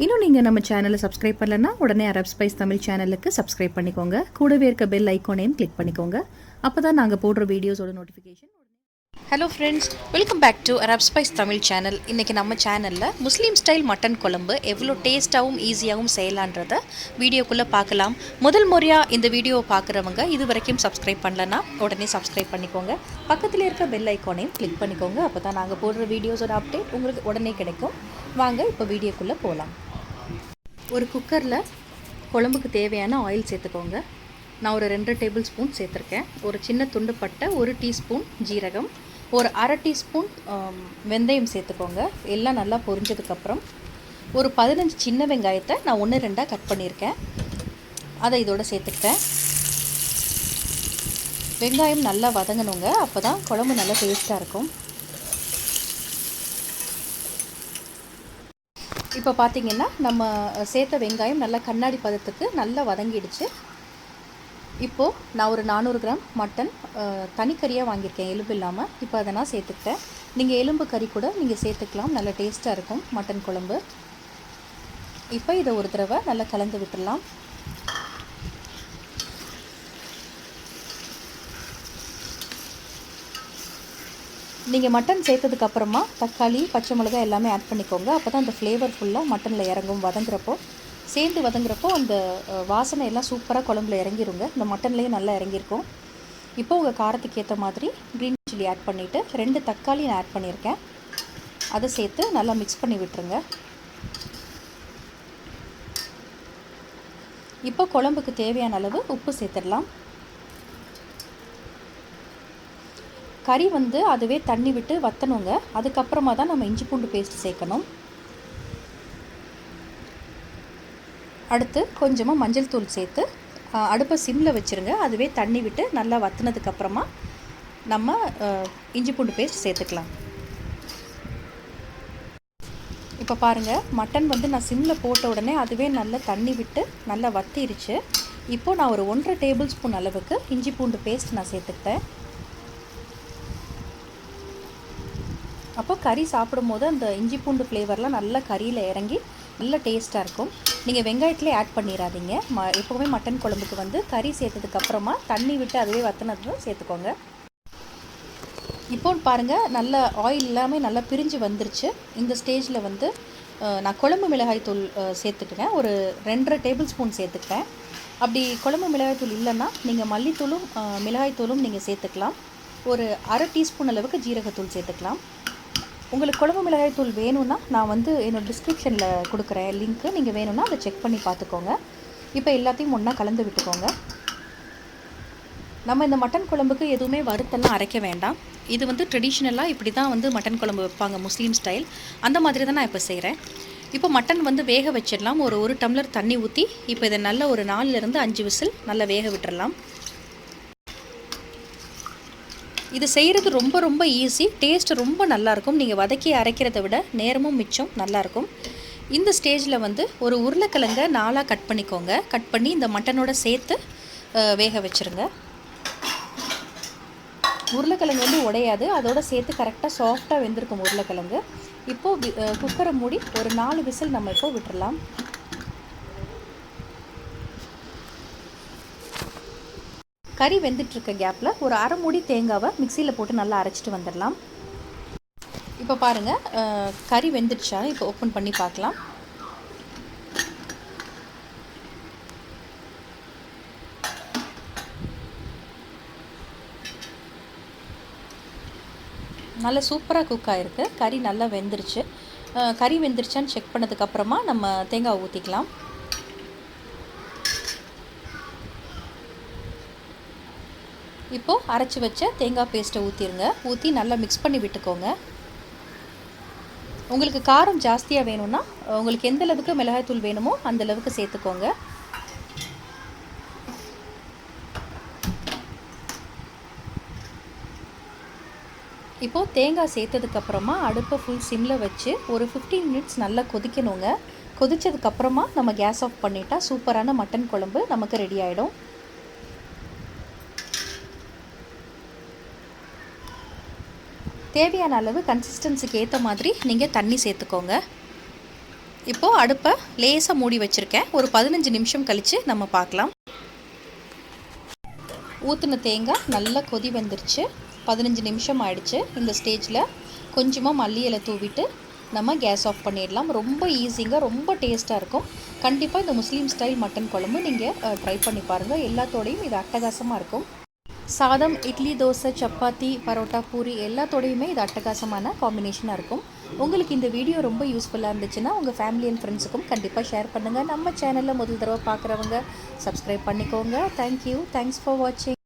இன்னும் நீங்கள் நம்ம சேனலை சப்ஸ்கிரைப் பண்ணலன்னா உடனே அரப் ஸ்பைஸ் தமிழ் சேனலுக்கு சப்ஸ்கிரைப் பண்ணிக்கோங்க. கூடவே இருக்க பெல் ஐக்கானையும் கிளிக் பண்ணிக்கோங்க. அப்போ தான் நாங்கள் போடுற வீடியோஸோட notification. Hello friends, welcome back to Arab spice Tamil channel. இன்றைக்கி நம்ம சேனலில் முஸ்லீம் ஸ்டைல் மட்டன் குழம்பு எவ்வளோ டேஸ்ட்டாகவும் ஈஸியாகவும் செய்யலான்றத வீடியோக்குள்ளே பார்க்கலாம். முதல் முறையாக இந்த வீடியோவை பார்க்குறவங்க இது வரைக்கும் சப்ஸ்கிரைப் பண்ணலன்னா உடனே சப்ஸ்கிரைப் பண்ணிக்கோங்க. பக்கத்தில் இருக்க பெல் ஐக்கானையும் கிளிக் பண்ணிக்கோங்க. அப்போ தான் நாங்கள் போடுற வீடியோஸோட அப்டேட் உங்களுக்கு உடனே கிடைக்கும். வாங்க இப்போ வீடியோக்குள்ளே போகலாம். ஒரு குக்கரில் குழம்புக்கு தேவையான ஆயில் சேர்த்துக்கோங்க. நான் ஒரு 2 டேபிள் ஸ்பூன் சேர்த்துருக்கேன். ஒரு சின்ன துண்டு பட்டை, 1 டீஸ்பூன் ஜீரகம், ஒரு அரை டீஸ்பூன் வெந்தயம் சேர்த்துக்கோங்க. எல்லாம் நல்லா பொரிஞ்சதுக்கப்புறம் ஒரு 15 சின்ன வெங்காயத்தை நான் 1-2 கட் பண்ணியிருக்கேன். அதை இதோட சேர்த்துக்கிட்டேன். வெங்காயம் நல்லா வதங்கணுங்க, அப்போ தான் குழம்பு நல்லா டேஸ்ட்டாக இருக்கும். இப்போ பார்த்திங்கன்னா நம்ம சேர்த்த வெங்காயம் நல்லா கண்ணாடி பதத்துக்கு நல்லா வதங்கிடுச்சு. இப்போது நான் ஒரு 400 கிராம் மட்டன் தனிக்கறியாக வாங்கியிருக்கேன், எலும்பு இல்லாமல். இப்போ அதை நான் சேர்த்துக்கிட்டேன். நீங்கள் எலும்பு கறி கூட நீங்கள் சேர்த்துக்கலாம், நல்லா டேஸ்ட்டாக இருக்கும் மட்டன் குழம்பு. இப்போ இதை ஒரு தடவை நல்லா கலந்து விட்டுடலாம். நீங்கள் மட்டன் சேர்த்ததுக்கப்புறமா தக்காளி, பச்சை மிளகாய் எல்லாமே ஆட் பண்ணிக்கோங்க. அப்போ தான் அந்த ஃப்ளேவர் ஃபுல்லாக மட்டனில் இறங்கும். சேர்ந்து வதங்குறப்போ அந்த வாசனை எல்லாம் சூப்பராக குழம்புல இறங்கிருங்க. இந்த மட்டன்லேயும் நல்லா இறங்கியிருக்கும். இப்போ உங்கள் காரத்துக்கு ஏற்ற மாதிரி க்ரீன் சில்லி ஆட் பண்ணிவிட்டு 2 தக்காளி நான் ஆட் பண்ணியிருக்கேன். அதை சேர்த்து நல்லா மிக்ஸ் பண்ணி விட்டுருங்க. இப்போ குழம்புக்கு தேவையான அளவு உப்பு சேர்த்துடலாம். கறி அதுவே தண்ணி விட்டு வற்றணுங்க. அதுக்கப்புறமா தான் நம்ம இஞ்சி பூண்டு பேஸ்ட் சேர்க்கணும். அடுத்து கொஞ்சமாக மஞ்சள் தூள் சேர்த்து அடுப்பை சிம்மில் வச்சுருங்க. அதுவே தண்ணி விட்டு நல்லா வற்றினதுக்கப்புறமா நம்ம இஞ்சி பூண்டு பேஸ்ட் சேர்த்துக்கலாம். இப்போ பாருங்கள், மட்டன் நான் சிம்மில் போட்ட உடனே அதுவே நல்லா தண்ணி விட்டு நல்லா வற்றிருச்சு. இப்போது நான் ஒரு 1.5 டேபிள் ஸ்பூன் அளவுக்கு இஞ்சி பூண்டு பேஸ்ட் நான் சேர்த்துக்கிட்டேன். அப்போ கறி சாப்பிடும்போது அந்த இஞ்சி பூண்டு ஃப்ளேவர்லாம் நல்லா கறியில் இறங்கி நல்ல டேஸ்ட்டாக இருக்கும். நீங்கள் வெங்காயத்திலே ஆட் பண்ணிடாதீங்க. எப்போவுமே மட்டன் குழம்புக்கு கறி சேர்த்ததுக்கப்புறமா தண்ணி விட்டு அதுவே வற்றினதும் சேர்த்துக்கோங்க. இப்போ பாருங்கள், நல்ல ஆயில் எல்லாமே நல்லா பிரிஞ்சு வந்துருச்சு. இந்த ஸ்டேஜில் நான் குழம்பு மிளகாய் தூள் சேர்த்துக்கிட்டேன். ஒரு 2.5 டேபிள் ஸ்பூன் சேர்த்துக்கிட்டேன். அப்படி குழம்பு மிளகாய் தூள் இல்லைன்னா நீங்கள் மல்லித்தூளும் மிளகாய் தூளும் நீங்கள் சேர்த்துக்கலாம். ஒரு அரை டீஸ்பூன் அளவுக்கு ஜீரகத்தூள் சேர்த்துக்கலாம். உங்களுக்கு குழம்பு மிளகாய் தூள் வேணும்னா நான் என்னோடய டிஸ்கிரிப்ஷனில் கொடுக்குறேன் லிங்க்கு. நீங்கள் வேணும்னா அதை செக் பண்ணி பார்த்துக்கோங்க. இப்போ எல்லாத்தையும் ஒன்றா கலந்து விட்டுக்கோங்க. நம்ம இந்த மட்டன் குழம்புக்கு எதுவுமே வறுத்தெல்லாம் அரைக்க வேண்டாம். இது ட்ரெடிஷ்னலாக இப்படி தான் மட்டன் குழம்பு வைப்பாங்க, முஸ்லீம் ஸ்டைல். அந்த மாதிரி தான் நான் இப்போ செய்கிறேன். இப்போ மட்டன் வேக வச்சிடலாம். ஒரு டம்ளர் தண்ணி ஊற்றி இப்போ இதை நல்லா ஒரு 4லேருந்து 5 விசில் நல்லா வேக விட்டுடலாம். இது செய்கிறது ரொம்ப ரொம்ப ஈஸி. டேஸ்ட் ரொம்ப நல்லாயிருக்கும். நீங்கள் வதக்கி அரைக்கிறத விட நேரமும் மிச்சம் நல்லாயிருக்கும். இந்த ஸ்டேஜில் ஒரு உருளைக்கிழங்கை 4ஆக கட் பண்ணிக்கோங்க. கட் பண்ணி இந்த மட்டனோட சேர்த்து வேக வச்சுருங்க. உருளைக்கிழங்கு உடையாது, அதோட சேர்த்து கரெக்டாக சாஃப்டாக வெந்திருக்கும் உருளைக்கிழங்கு. இப்போது குக்கரை மூடி ஒரு 4 விசில் நம்ம இப்போது விட்டுடலாம். கறி வெந்துட்டுருக்க கேப்பில் ஒரு அரை மூடி தேங்காவை மிக்சியில் போட்டு நல்லா அரைச்சிட்டு வந்துடலாம். இப்போ பாருங்கள், கறி வெந்துடுச்சா? இப்போ ஓப்பன் பண்ணி பார்க்கலாம். நல்லா சூப்பராக குக் ஆகிருக்கு. கறி நல்லா வெந்துருச்சு. கறி வெந்துருச்சான்னு செக் பண்ணதுக்கப்புறமா நம்ம தேங்காய் ஊற்றிக்கலாம். இப்போது அரைச்சி வச்ச தேங்காய் பேஸ்ட்டை ஊற்றி நல்லா மிக்ஸ் பண்ணி விட்டுக்கோங்க. உங்களுக்கு காரம் ஜாஸ்தியாக வேணும்னா உங்களுக்கு எந்த அளவுக்கு மிளகாய்த்தூள் வேணுமோ அந்த அளவுக்கு சேர்த்துக்கோங்க. இப்போது தேங்காய் சேர்த்ததுக்கப்புறமா அடுப்பை ஃபுல் சிம்மில் வச்சு ஒரு 15 மினிட்ஸ் நல்லா கொதிக்கணுங்க. கொதித்ததுக்கப்புறமா நம்ம கேஸ் ஆஃப் பண்ணிட்டா சூப்பரான மட்டன் குழம்பு நமக்கு ரெடி ஆகிடும். தேவையான அளவு கன்சிஸ்டன்சிக்கு ஏற்ற மாதிரி நீங்கள் தண்ணி சேர்த்துக்கோங்க. இப்போது அடுப்பை லேசாக மூடி வச்சுருக்கேன். ஒரு 15 நிமிஷம் கழித்து நம்ம பார்க்கலாம். ஊற்றின தேங்காய் நல்லா கொதி வந்துருச்சு. 15 நிமிஷம் ஆயிடுச்சு. இந்த ஸ்டேஜில் கொஞ்சமாக மல்லி இலை தூவிட்டு நம்ம கேஸ் ஆஃப் பண்ணிடலாம். ரொம்ப ஈஸிங்க, ரொம்ப டேஸ்ட்டாக இருக்கும். கண்டிப்பாக இந்த முஸ்லீம் ஸ்டைல் மட்டன் குழம்பு நீங்கள் ட்ரை பண்ணி பாருங்கள். எல்லாத்தோடையும் இது அட்டகாசமாக இருக்கும். சாதம், இட்லி, தோசை, சப்பாத்தி, பரோட்டா, பூரி எல்லாத்தோடையுமே இது அட்டகாசமான காம்பினேஷனாக இருக்கும். உங்களுக்கு இந்த வீடியோ ரொம்ப யூஸ்ஃபுல்லாக இருந்துச்சுன்னா உங்கள் ஃபேமிலி அண்ட் ஃப்ரெண்ட்ஸுக்கும் கண்டிப்பாக ஷேர் பண்ணுங்கள். நம்ம சேனலில் முதல் தடவை பார்க்குறவங்க சப்ஸ்கிரைப் பண்ணிக்கோங்க. தேங்க்யூ. தேங்க்ஸ் ஃபார் வாட்சிங்.